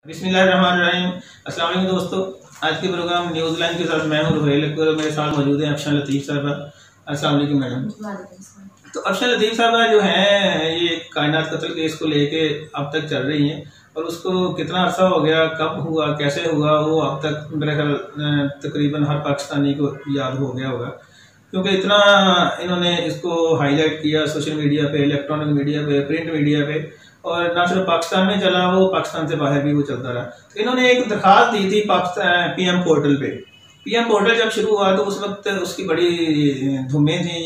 बिस्मिल्लाहिर्रहमानिर्रहीम। अस्सलाम वालेकुम दोस्तों, आज के प्रोग्राम न्यूज़ लाइन के साथ मैं हूँ रुहैल अकबर और मेरे साथ मौजूद हैं अफशान लतीफ़ साहबा। अस्सलाम वालेकुम मैडम। तो अफशान लतीफ़ साहबा जो हैं ये कायनात कत्ल केस को लेके अब तक चल रही हैं और उसको कितना अर्सा हो गया, कब हुआ, कैसे हुआ, वो अब तक मेरे ख्याल तकरीबन हर पाकिस्तानी को याद हो गया होगा, क्योंकि इतना इन्होंने इसको हाईलाइट किया सोशल मीडिया पे, इलेक्ट्रॉनिक मीडिया पे, प्रिंट मीडिया पे, और ना सिर्फ पाकिस्तान में चला, वो पाकिस्तान से बाहर भी वो चलता रहा। तो इन्होंने एक दरखास्त दी थी पाकिस्तान पीएम पोर्टल पे। पीएम पोर्टल जब शुरू हुआ तो उस वक्त उसकी बड़ी धूमें थी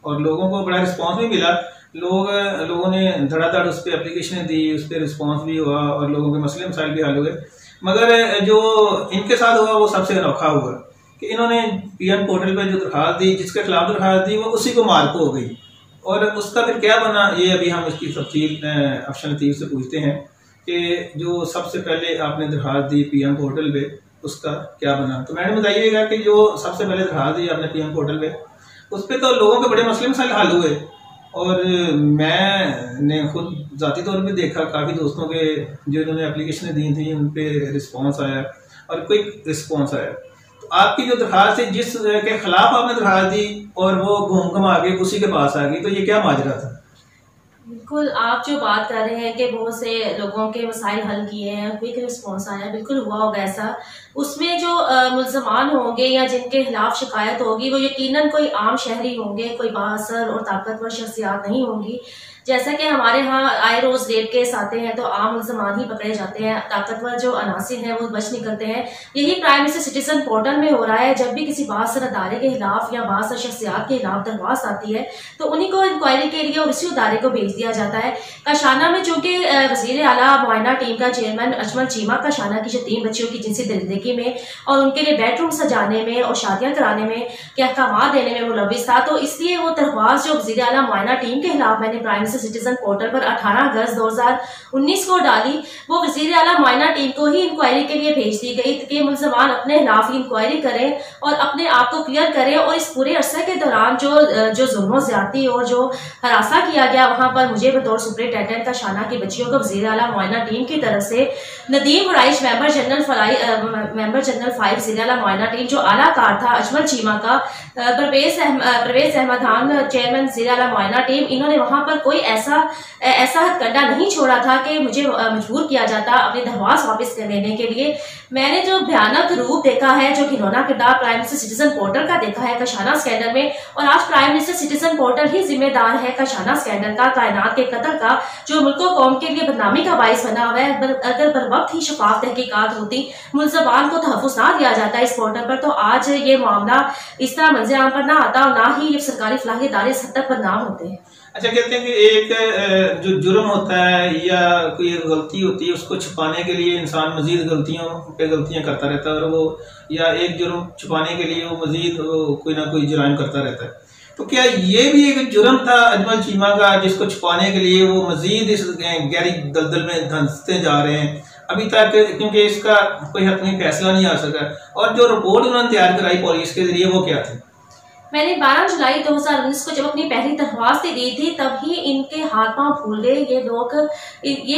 और लोगों को बड़ा रिस्पांस भी मिला। लोगों ने धड़ाधड़ उस पर एप्लीकेशन दी, उस पर रिस्पॉन्स भी हुआ और लोगों के मसले मसाइल भी हल हुए। मगर जो इनके साथ हुआ वो सबसे अनोखा हुआ कि इन्होंने पीएम पोर्टल पर जो दरखास्त दी, जिसके खिलाफ दरखास्त दी, वो उसी को मार्क हो गई। और उसका फिर क्या बना, ये अभी हम इसकी तफसील अफशान लतीफ़ से पूछते हैं कि जो सबसे पहले आपने दरखास्त दी पीएम पोर्टल पे, उसका क्या बना। तो मैडम बताइएगा कि जो सबसे पहले दरखास्त दी आपने पीएम पोर्टल पे, उस पर तो लोगों के बड़े मसले मसाइल हल हुए और मैंने खुद ज़ाती तौर पे देखा काफ़ी दोस्तों के जो इन्होंने एप्लीकेशन दी थी उन पर रिस्पॉन्स आया और क्विक रिस्पॉन्स आया। तो आपकी जो दरखास्त है, जिस के खिलाफ आपने दरखास्त दी और वो घूम घुमा के उसी के पास आ गई, तो ये क्या माजरा था? बिल्कुल, आप जो बात कर रहे हैं कि बहुत से लोगों के मसाइल हल किए हैं, क्विक रिस्पॉन्स आया, बिल्कुल हुआ होगा ऐसा। उसमें जो मुल्ज़मान होंगे या जिनके खिलाफ शिकायत होगी वो यकीनन कोई आम शहरी होंगे, कोई बाअसर और ताकतवर शख्सियात नहीं होंगी। जैसा कि हमारे यहाँ आए रोज रेप केस आते हैं तो आम मुल्ज़मान ही पकड़े जाते हैं, ताकतवर जो अनासिर हैं वो बच निकलते हैं। यही प्राइम मिनिस्टर सिटीजन पोर्टल में हो रहा है। जब भी किसी बाअसर अदारे के खिलाफ या बाअसर शख्सियात के खिलाफ दरख्वास्त आती है तो उन्हीं को इंक्वायरी के लिए और इसी अदारे को भेज दिया जाता है। काशाना में चूंकि वज़ीर आला मुआयना टीम का चेयरमैन अजमल चीमा काशाना की यतीम बच्चियों की जिनसी दरिंदगी में और उनके लिए बेडरूम सजाने में और शादियां कराने में के अहकाम देने में मुलविस था, तो इसलिए वो दरख्वास्त जो वज़ीर आला मुआयना टीम के खिलाफ मैंने प्राइम सिटीजन पोर्टल पर 18 अगस्त 2019 को डाली, वो वज़ीर आला मुआयना टीम को ही इंक्वायरी के लिए भेज दी गई कि मुल्ज़मान अपने खिलाफ ही इंक्वायरी करें और अपने आप को क्लियर करें। और इस पूरे अरसे के दौरान जो जुल्म ज्यादती और जो हरासा किया गया वहां पर मुझे बतौर सुपरिटेंडेंट काशाना की बच्चियों को वज़ीर आला मुआयना टीम की तरफ से नदीम वराइश मेंबर जनरल 5 वज़ीर आला मुआयना टीम जो आला कार था अजमल चीमा का, परवेज अहमद खान चेयरमैन वज़ीर आला मुआयना टीम, इन्होंने वहां पर कोई ऐसा हथकंडा नहीं छोड़ा था कि मुझे मजबूर किया जाता अपनी दरख्वास्त वापस लेने के लिए। मैंने जो भयानक रूप देखा है, जो घिनौना किरदार प्राइम मिनिस्टर सिटीजन पोर्टल का देखा है काशाना स्कैंडल में, और आज प्राइम मिनिस्टर सिटीजन पोर्टल ही जिम्मेदार है काशाना स्कैंडल का, कायनात के कत्ल का, जो मुल्क कौम के लिए बदनामी का बाइस बना हुआ है। अगर बर वक्त ही शफाफ तहकीकात होती, मुल्ज़मान को तहफ़्फ़ुज़ ना दिया जाता इस पोर्टल पर, तो आज ये मामला इस तरह मंज़र आम पर ना आता और ना ही ये सरकारी फलाही इदारे इस हद तक बदनाम होते हैं। अच्छा, कहते हैं कि एक जो जुर्म होता है या कोई गलती होती है उसको छुपाने के लिए इंसान मजीद गलतियां करता रहता है और वो या एक जुर्म छुपाने के लिए वो मजीद कोई ना कोई जुर्म करता रहता है। तो क्या ये भी एक जुर्म था अजमल चीमा का, जिसको छुपाने के लिए वो मजीद इस गहरी दलदल में धंसते जा रहे हैं अभी तक, क्योंकि इसका कोई हतमी फैसला नहीं आ सका। और जो रिपोर्ट उन्होंने तैयार कराई पुलिस के जरिए, वो क्या थी? मैंने 12 जुलाई 2019 को जब अपनी पहली दरख्वास्त दी थी तब ही इनके हाथ पांव फूल गए। ये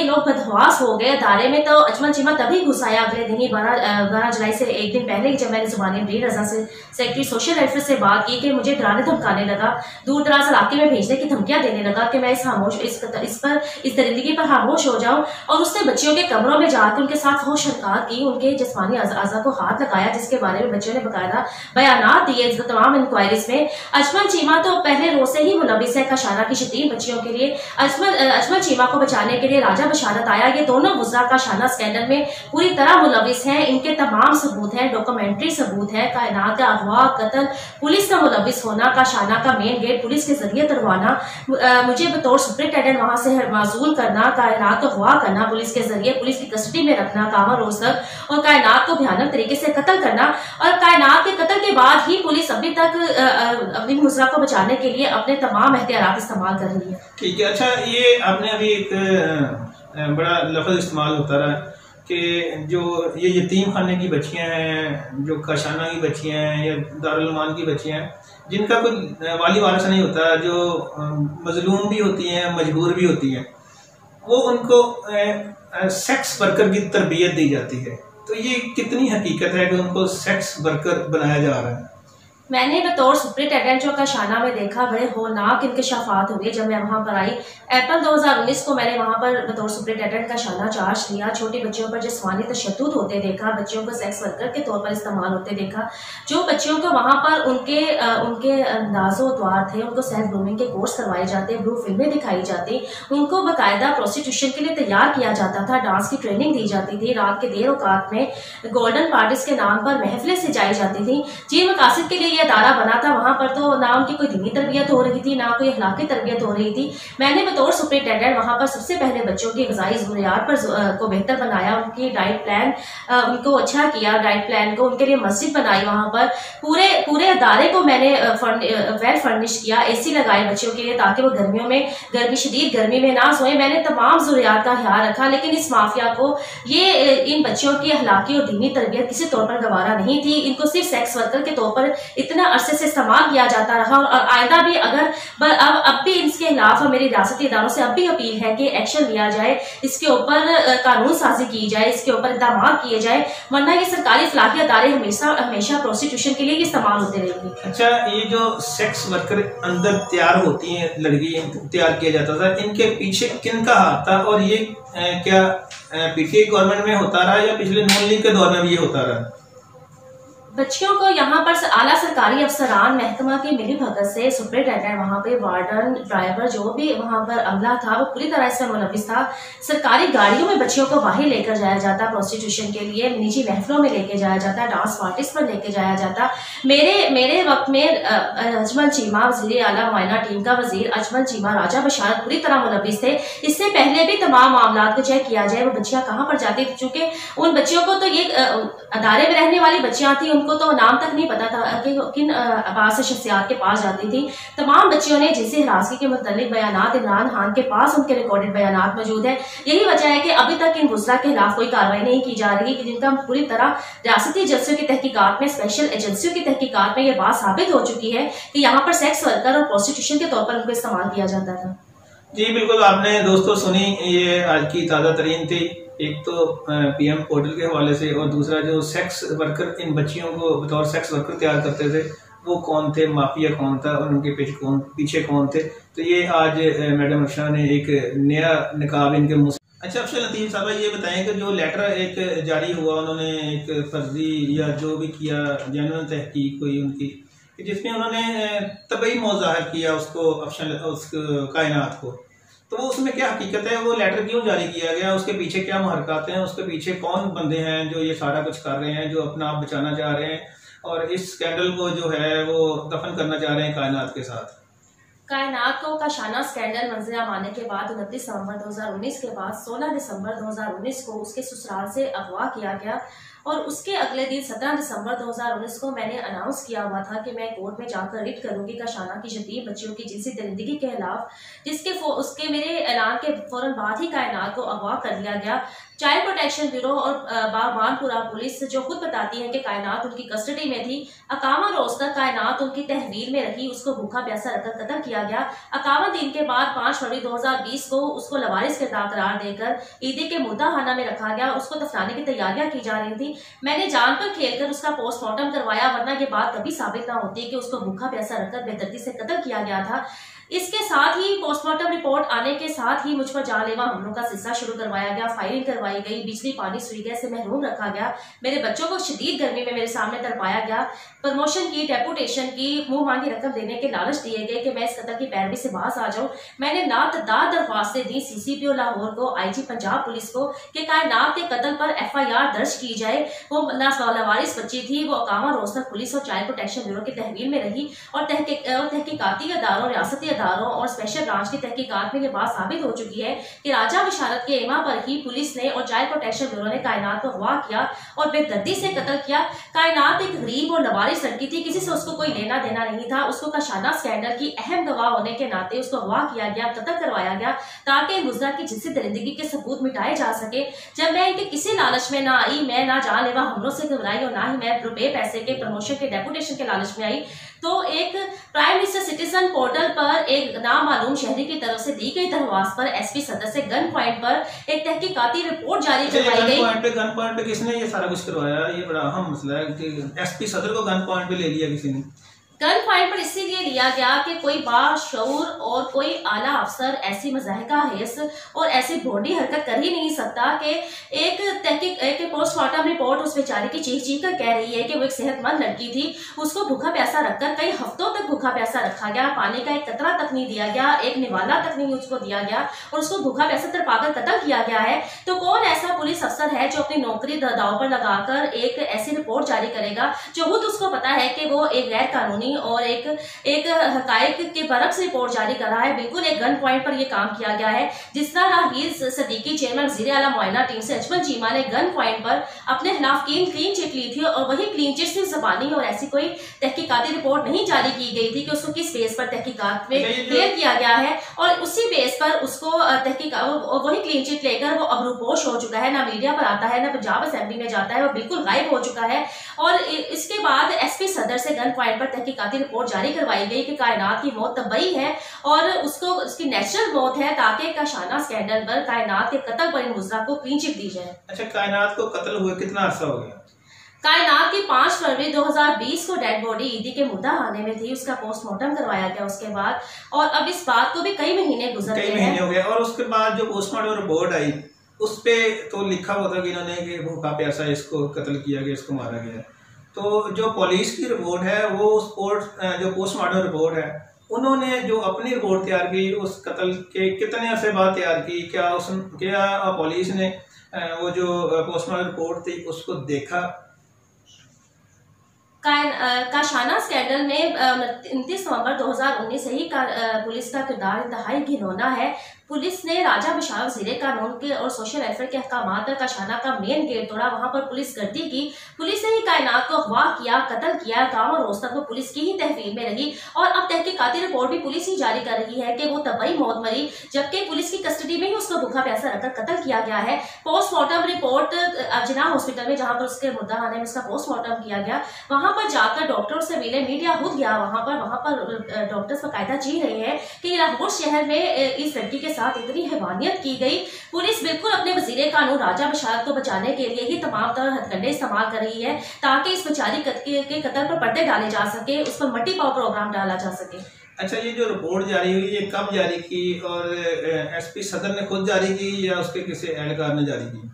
लोग बदहवास हो गए अदारे में। तो अजमल चीमा तभी घुसाया अगले दिन ही 12 जुलाई से एक दिन पहले ही, जब मैंने जुबानी ब्रीड रजा से सेक्रेटरी सोशल वेलफेयर से बात की कि मुझे डराने धमकाने लगा, दूर दराज इलाके में भेजने की धमकियां देने लगा कि मैं इस दरिंदगी पर खामोश हो जाऊं। और उसने बच्चियों के कमरों में जाकर उनके साथ होश हरकत की, उनके जिस्मानी आज़ा को हाथ लगाया, जिसके बारे में बच्चों ने बकायदा बयानात दिए तमाम इंक्वायरीज में। अजमल चीमा तो पहले रोज से ही मुलविस है काशाना की यतीम बच्चियों के लिए। अजमल चीमा को बचाने के लिए राजा बशारत आया। ये दोनों वुज़रा काशाना स्कैंडल में पूरी तरह मुलविस हैं। इनके तमाम सबूत हैं, डॉक्यूमेंट्री सबूत है, कायनात का अगवा, कत्ल, पुलिस का मुलविस होना, काशाना का मेन गेट पुलिस के जरिए तोड़वाना, मुझे बतौर सुपरिटेंडेंट वहां से माजूल करना, कायनात को अगवा करना पुलिस के जरिए, पुलिस की कस्टडी में रखना कामा रोज तक, और कायनात को भयानक तरीके से कत्ल करना। और कायनात के कत्ल के बाद ही पुलिस अभी तक अपनी मुजरा को बचाने के लिए अपने तमाम एहतियात इस्तेमाल कर रही है। ठीक है। अच्छा, ये आपने अभी एक बड़ा लफ्ज इस्तेमाल होता रहा कि जो ये यतीम खाने की बच्चियां हैं, जो काशाना की बच्चियां हैं या दारुल उलूम की बच्चियां हैं, जिनका कोई वाली वारिस नहीं होता, जो मजलूम भी होती हैं, मजबूर भी होती हैं, वो उनको सेक्स वर्कर की तरबियत दी जाती है, तो ये कितनी हकीकत है कि उनको सेक्स वर्कर बनाया जा रहा है? मैंने बतौर सुपरिटेंडेंट जो कशाना में देखा, बड़े होलनाक इंकशाफात हुए जब मैं वहाँ पर आई। अप्रैल 2019 को मैंने वहाँ पर बतौर सुपरिटेंडेंट कशाना चार्ज लिया। छोटे बच्चों पर जिस्मानी तशद्दुद होते देखा, बच्चों को सेक्स वर्कर के तौर पर इस्तेमाल होते देखा। जो बच्चों को वहाँ पर उनके अंदाजो द्वार थे, उनको सेल्फ ग्रूमिंग के कोर्स करवाए जाते, ब्लू फिल्में दिखाई जाती, उनको बाकायदा प्रोस्टिट्यूशन के लिए तैयार किया जाता था, डांस की ट्रेनिंग दी जाती थी, रात के देर औकात में गोल्डन पार्टीज के नाम पर महफिलें सजाई जाती थी। जी मकासद के लिए ये अदारा बना था। वहां पर तो ना उनकी कोई दीनी तरबियत हो रही थी, ना कोई अखलाकी तरबियत हो रही थी। मैंने बतौर सुपरिटेंडेंट वहां पर सबसे पहले बच्चों की ग़िज़ाई ज़रूरियात को बेहतर बनाया, उनकी डाइट प्लान उनको अच्छा किया, डाइट प्लान को उनके लिए मस्जिद बनाई। वहां पर पूरे अदारे को मैंने वेल फर्निश किया, AC लगाए बच्चों के लिए ताकि वो गर्मियों में शदीद गर्मी में ना सोए। मैंने तमाम ज़रूरियात का ख्याल रखा, लेकिन इस माफिया को इन बच्चों की अखलाकी और दीनी तरबियत किसी तौर पर गवारा नहीं थी। इनको सिर्फ सेक्स वर्कर के तौर पर इतना अरसे से इस्तेमाल किया जाता रहा और आइंदा भी अगर अब भी इसके खिलाफ मेरी रियासती इदारों से अब भी अपील है कि एक्शन लिया जाए, इसके ऊपर कानून साजी की जाए, इसके ऊपर इक़दाम किए जाए, वरना ये सरकारी फलाही अदारे हमेशा प्रोस्टिट्यूशन के लिए इस्तेमाल होते रहेंगे। अच्छा, ये जो सेक्स वर्कर अंदर तैयार होती हैं, लड़की तैयार किया जाता था, इनके पीछे किनका हाथ था? और ये क्या PTI गवर्नमेंट में होता रहा या पिछले नून लीग के दौर में भी ये होता रहा? बच्चियों को यहाँ पर आला सरकारी अफसरान महकमा की मिली भगत से सुपरिटेंडेंट, वहाँ पे वार्डन, ड्राइवर, जो भी वहाँ पर अमला था वो पूरी तरह से मुलविस था। सरकारी गाड़ियों में बच्चियों को बाहर लेकर जाया जाता प्रोस्टिट्यूशन के लिए, निजी महफिलों में लेके जाया जाता, डांस पार्टीज पर लेके जाया जाता। मेरे वक्त में अजमल चीमा, वज़ीर आला मुआयना टीम का वजीर अजमल चीमा, राजा बशारत पूरी तरह मुलविस थे। इससे पहले भी तमाम मामला को चेक किया जाए वो बच्चियां कहाँ पर जाती थी, चूंकि उन बच्चियों को तो ये अदारे में रहने वाली बच्चियां थी, उनको तो नाम तक नहीं पता था कि किन अब्बास शख्सियात के पास जाती थी। तमाम बच्चियों ने जिनसे हिरासगी के मुतल्लिक बयानात इमरान खान के पास उनके रिकॉर्डेड बयानात मौजूद है। यही वजह है कि अभी तक इन गुजरा के खिलाफ कोई कार्रवाई नहीं की जा रही, कि जिनका पूरी तरह रियासती एजेंसियों की तहकीकात में, स्पेशल एजेंसियों की तहकीकात में यह बात साबित हो चुकी है कि यहाँ पर सेक्स वर्कर और प्रोस्टिट्यूशन के तौर पर उनको इस्तेमाल किया जाता था। जी बिल्कुल, आपने दोस्तों सुनी, ये आज की ताज़ा तरीन थी। एक तो PM पोर्टल के हवाले से, और दूसरा जो सेक्स वर्कर इन बच्चियों को बतौर सेक्स वर्कर तैयार करते थे वो कौन थे, माफिया कौन था और उनके पीछे कौन थे। तो ये आज मैडम अफशा ने एक नया निकाब इनके मुँह। अच्छा अफशा लतीफ़ साहब, ये बताएं कि जो लेटर एक जारी हुआ, उन्होंने एक फर्जी या जो भी किया जेन्युइन तहकीक हुई उनकी, जिसमें उन्होंने तबई मौत ज़ाहिर किया उस कायनात को, तो वो उसमें क्या हकीकत है, वो लेटर क्यों जारी किया गया, उसके पीछे क्या मुहरकत हैं, उसके पीछे कौन बंदे हैं जो ये सारा कुछ कर रहे हैं, जो अपना आप बचाना चाह रहे हैं और इस स्कैंडल को जो है वो दफन करना चाह रहे हैं कायनात के साथ। कायनात को कशाना स्कैंडल मंजिल आने के बाद 29 नवंबर 2019 के बाद 16 दिसंबर 2019 को उसके ससुराल से अगवा किया गया और उसके अगले दिन 17 दिसंबर 2019 को मैंने अनाउंस किया हुआ था कि मैं कोर्ट में जाकर रिट करूंगी कशाना की यतीम बच्चियों की जिनसी दरिंदगी के खिलाफ, उसके मेरे ऐलान के फौरन बाद ही कायनात को अगवा कर लिया गया। चाइल्ड प्रोटेक्शन ब्यूरो और बागबानपुरा पुलिस जो खुद बताती है कि कायनात उनकी कस्टडी में थी। 51 रोज तक कायनात उनकी तहवील में रही, उसको भूखा प्यासा रखकर कत्ल किया गया। 51 दिन के बाद 5 फरवरी 2020 को उसको लवारिस किरदार करार देकर ईदी के मुद्दाहाना में रखा गया। उसको दफनाने की तैयारियां की जा रही थी। मैंने जान पर खेलकर उसका पोस्टमार्टम करवाया, वरना ये बात कभी साबित ना होती कि उसको भूखा प्यासा रखकर बेदर्दी से कत्ल किया गया था। इसके साथ ही पोस्टमार्टम रिपोर्ट आने के साथ ही मुझ पर जानलेवा हमलों का सिलसिला शुरू करवाया गया, फायरिंग करवाई गई, बिजली पानी सुई गैस से महरूम रखा गया, मेरे बच्चों को शदीद गर्मी में मेरे सामने तरपाया गया, प्रमोशन की, डेपुटेशन की, मुंह मांगी रकम देने के लालच दिए गए कि मैं इस कत्ल की पैरवी से बाहर आ जाऊं। मैंने लातदार दरख्वास्तें दी CCPO लाहौर को, IG पंजाब पुलिस को कि कायनात के कत्ल पर FIR दर्ज की जाए। वो लवारिस बच्ची थी, वो 51 रोज तक पुलिस और चाइल्ड प्रोटेक्शन ब्यूरो की तहवील में रही और तहकीकाती अदारों, रियासती अदारों और स्पेशल ब्रांच की तहकीकात में ये बात साबित हो चुकी है कि राजा बशारत के इमा पर ही पुलिस ने और चाइल्ड प्रोटेक्शन ब्यूरो ने कायनात को अगवा किया और बेदर्दी से कत्ल किया। कायनात एक गरीब और लवारिस लड़की थी, किसी से उसको कोई लेना देना नहीं था। उसको कशाना स्कैंडल की अहम गवाह होने के नाते उसको अगवा किया गया, कत्ल करवाया गया ताकि गुजरा की जिनसी दरिंदगी के सबूत मिटाए जा सके। जब मैं इनके किसी लालच में ना आई, मैं ना जानलेवा हमलों से घबराई और ना ही मैं रुपए पैसे के, प्रमोशन के, डेपुटेशन के लालच में आई, तो एक प्राइम मिनिस्टर सिटीजन पोर्टल पर एक नामालूम शहरी की तरफ से दी गई दरख्वास्त पर एसपी सदर से गन पॉइंट पर एक तहकीकाती रिपोर्ट जारी करवाई गई। गन पॉइंट पे किसने ये सारा कुछ करवाया? ये बड़ा अहम मसला है कि एसपी सदर को गन पॉइंट पे ले लिया किसी ने। गन पॉइंट पर इसीलिए लिया गया कि कोई बाशऊर और कोई आला अफसर ऐसी मज़ाहिका हेस और ऐसी भोंडी हरकत कर ही नहीं सकता कि एक पोस्टमार्टम रिपोर्ट उस बेचारी की चीख कर कह रही है कि वो एक सेहतमंद लड़की थी, उसको भूखा प्यासा रखकर कई हफ्तों तक भूखा प्यासा रखा गया, पानी का एक कतरा तक नहीं दिया गया, एक निवाला तक नहीं उसको दिया गया और उसको भूखा प्यासा तरपाकर कत्ल किया गया है। तो कौन ऐसा पुलिस अफसर है जो अपनी नौकरी दांव पर लगाकर एक ऐसी रिपोर्ट जारी करेगा जो खुद उसको पता है कि वो एक गैर कानूनी और एक हकायक के बरक्स रिपोर्ट जारी कर रहा है। बिल्कुल एक गन पॉइंट पर यह काम किया गया है। जिस तरह राहील सदीकी चेयरमैन वज़ीर आला मुआयना टीम से अजमल चीमा ने गन पॉइंट पर अपने खिलाफ क्लीन चिट ली थी और वही क्लीन चिट सिर्फ ज़बानी और ऐसी कोई तहकीकाती रिपोर्ट नहीं जारी की गई थी कि उसको किस बेस पर तहकीकात में क्लियर किया गया है और उसी बेस पर उसको वही क्लीन चिट लेकर वो अबरूपोश हो चुका है, ना मीडिया पर आता है, ना पंजाब असेंबली में जाता है, वो बिल्कुल गायब हो चुका है। और इसके बाद एसपी सदर से गन पॉइंट पर तहकीकाती रिपोर्ट जारी करवाई गई कि कायनात की मौत तबई है और उसकी नेचुरल मौत है ताकि काशाना स्कैंडल पर कायनात के कत्ल पर इन मुजरा को क्लीन चिट दी जाए। अच्छा, कायनात को कत्ल हुए कितना अर्सा हो गया? कायनात की 5 फरवरी 2020 को डेड बॉडी ईदी के मुद्दा खाने में थी, उसका पोस्टमार्टम करवाया गया उसके बाद, और अब इस बात को भी कई महीने गुजर गए हैं। और उसके बाद जो पोस्टमार्टम रिपोर्ट आई उस पे तो लिखा हुआ था कि इन्होंने कि भूखा प्यासा इसको कत्ल किया गया, इसको मारा गया। तो जो पुलिस की रिपोर्ट है वो जो पोस्टमार्टम रिपोर्ट है उन्होंने जो अपनी रिपोर्ट तैयार की उस कत्ल के कितने अरसे बाद तैयार की? क्या पुलिस ने वो जो पोस्टमार्टम रिपोर्ट थी उसको देखा? काशाना स्कैंडल में 29 नवंबर 2019 से ही पुलिस का किरदार इंतहाई घिनौना है। पुलिस ने राजा बशार वज़ीर कानून के और सोशल वेलफेयर के अहकाम पर काशाना का मेन गेट तोड़ा, वहां पर पुलिस गर्दी की। पुलिस ने ही कायनात को अगवा किया, कत्ल किया, गाँव और रोज तक वो पुलिस की ही तहवील में रही और अब तहकीकाती रिपोर्ट भी पुलिस ही जारी कर रही है कि वो तबई मौत मरी, जबकि पुलिस की कस्टडी में ही उसको भूखा प्यासा रखकर कत्ल किया गया है। पोस्टमार्टम रिपोर्ट जिना हॉस्पिटल में जहाँ पर उसके मुद्दा खाने में उसका पोस्टमार्टम किया गया, वहां पर जाकर डॉक्टर से मिले, मीडिया खुद गया वहां पर डॉक्टर्स बाकायदा जी रहे हैं कि लाहौर शहर में इस लड़की के साथ इतनी हैवानियत की गई। पुलिस बिल्कुल अपने वजीर कानून राजा बशार को बचाने के लिए ही तमाम तरह हथकंडे इस्तेमाल कर रही है ताकि इस बेचारी के कत्ल पर पर्दे डाले जा सके, उस पर मट्टी पाव प्रोग्राम डाला जा सके। अच्छा, ये जो रिपोर्ट जारी हुई ये कब जारी की और एसपी सदर ने खुद जारी की या उसके किसी एहलकार ने जारी की?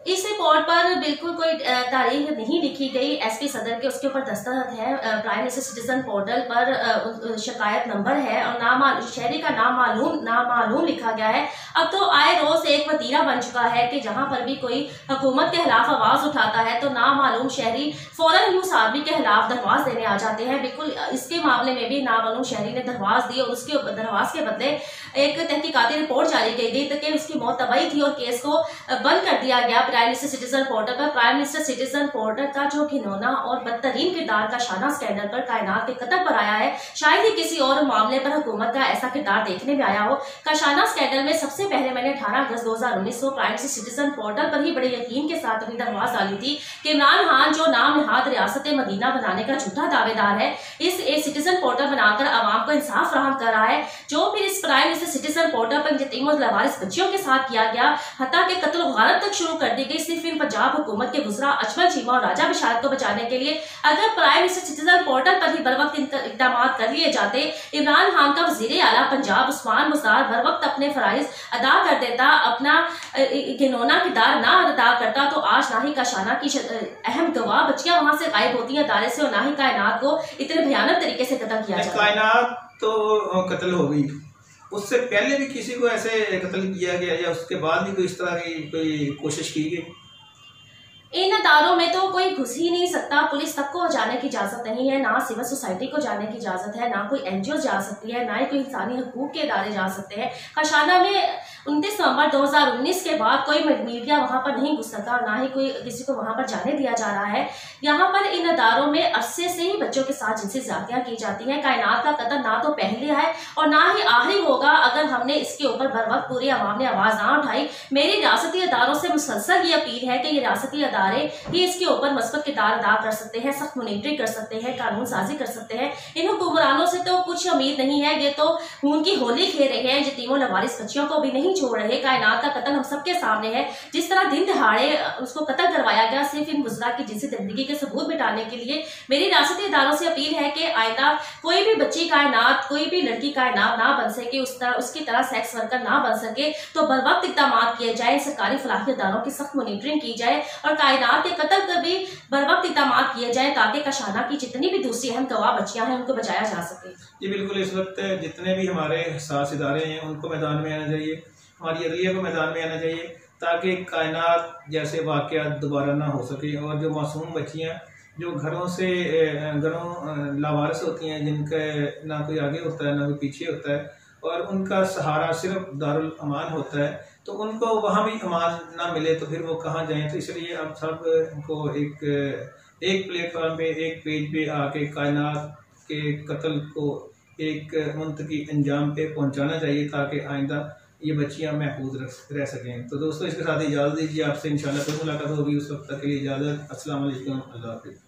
इस रिपोर्ट पर बिल्कुल कोई तारीख नहीं लिखी गई। एसपी सदर के उसके ऊपर दस्तखत है, प्राइम मिनिस्टर सिटीजन पोर्टल पर शिकायत नंबर है और शहरी का नामालूम लिखा गया है। अब तो आए रोज एक वतीरा बन चुका है कि जहां पर भी कोई हुकूमत के खिलाफ आवाज उठाता है तो नामालूम शहरी फौरन यूस आर्मी के खिलाफ दरख्वास्त देने आ जाते हैं। बिल्कुल इसके मामले में भी नामालूम शहरी ने दरख्वास्त दी और उसके दरख्वास्त के बदले एक तहकीकाती रिपोर्ट जारी की गई कि उसकी मौत तबाही थी और केस को बंद कर दिया गया प्राइम मिनिस्टर सिटीजन पोर्टल पर। प्राइम मिनिस्टर सिटीजन पोर्टल का जो घिनौना और बदतरीन किरदार का शाना स्कैंडल पर कायनात के कत्ल पर आया है, शायद ही किसी और मामले पर हुकूमत का ऐसा किरदार देखने में आया हो। काशाना स्कैंडल में सबसे पहले मैंने 18 अगस्त 2019 को प्राइम मिनिस्टर सिटीजन पोर्टल पर ही बड़े यकीन के साथ अपनी दरख्वास्त डाली थी कि इमरान खान जो नाम नहाद रियासत मदीना बनाने का झूठा दावेदार है, इस सिटीजन पोर्टल बनाकर आवाम को इंसाफ फराहम कर रहा है। जो फिर इस प्राइम मिनिस्टर सिटीजन पोर्टल पर यतीम और लावारिस बच्चियों के साथ किया गया, हत्या के कत्ल गारत तक शुरू कर दी गई सिर्फ इन पंजाब हुकूमत के गुजरा अजमल चीमा और राजा बशार को बचाने के लिए। अगर प्राइम मिनिस्टर सिटीजन पोर्टल पर ही बर वक्त इकदाम कर लिए जाते, इमरान खान का वजीर आला पंजाब उस्मान मुख्तार बर वक्त अपने फराइज अदा कर देता, अपना घिनौना किरदार ना अदा करता, तो आज ना ही काशाना की अहम गवाह बच्चियां वहां से गायब होती हैं अदारे से और ना ही कायनात को इतने भयानक तरीके से कत्ल किया जाता। कायनात तो कत्ल हो गई, उससे पहले भी किसी को ऐसे कत्ल किया गया या उसके बाद भी कोई इस तरह की कोई कोशिश की गई? इन अदारों में तो कोई घुस ही नहीं सकता, पुलिस तक को जाने की इजाजत नहीं है, ना सिविल सोसाइटी को जाने की इजाजत है, ना कोई एनजीओ जा सकती है, ना ही कोई इंसानी हकूक के इदारे जा सकते हैं। काशाना में 29 नवंबर 2019 के बाद कोई मीडिया वहां पर नहीं घुस सका, ना ही कोई किसी को वहां पर जाने दिया जा रहा है। यहाँ पर इन अदारों में अरसे से ही बच्चों के साथ जिनसी ज्यादतियां की जाती हैं। कायनात का कत्ल ना तो पहले है और ना ही आखिरी होगा अगर हमने इसके ऊपर बर वक्त पूरी आवाम ने आवाज ना उठाई। मेरी रियासती अदारों से मुसलसल ये अपील है कि ये रियासती इदारे ये इसके ऊपर मस्बत किरदार अदा कर सकते हैं, सख्त मॉनिटरिंग कर सकते हैं, कानून साजी कर सकते हैं। इन हुक्मरानों से तो कुछ उम्मीद नहीं है, ये तो खून की होली खेल रहे हैं, यतीमों लवारिस बच्चियों को भी नहीं छोड़ रहे। कायनात का कत्ल हम सबके सामने है, जिस तरह दिन दहाड़े उसको कत्ल करवाया गया सिर्फ इन मुजरा की जिनसी जिंदगी के सबूत मिटाने के लिए। मेरी रियासती इदारों से अपील है कि आइंदा कोई भी बच्ची कायनात, कोई भी लड़की कायनात ना बन सके, उसकी तरह सेक्स वर्कर ना बन सके, तो बर वक्त इक़दाम किए जाए, सरकारी फलाही इदारों की सख्त मॉनिटरिंग की जाए और कायनात के कत्ल पर भी बर वक्त इक़दाम किए जाए ताकि कशाना की जितनी भी दूसरी अहम गवाह बच्चियां हैं उनको बचाया जा सके। जी बिल्कुल, इस वक्त जितने भी हमारे हसास इदारे हैं उनको मैदान में आना चाहिए, हमारी अदलिया को मैदान में आना चाहिए ताकि कायनात जैसे वाक़यात दोबारा ना हो सके और जो मासूम बच्चियाँ जो घरों लावारिस होती हैं, जिनका ना कोई आगे होता है ना कोई पीछे होता है और उनका सहारा सिर्फ दारुल अमान होता है, तो उनको वहाँ भी अमान ना मिले तो फिर वो कहाँ जाएं। तो इसलिए आप सब को एक प्लेटफॉर्म पे, एक पेज पे आके कायनात के कत्ल को एक मुंतकी अंजाम पे पहुँचाना चाहिए ताकि आइंदा ये बच्चियां महफूज रह सकें। तो दोस्तों इसके साथ इजाज़त दीजिए, आपसे इंशाल्लाह फिर मुलाकात होगी, उस वक्त तक के लिए इजाज़त। अस्सलाम वालेकुम, अल्लाह हाफ़िज़।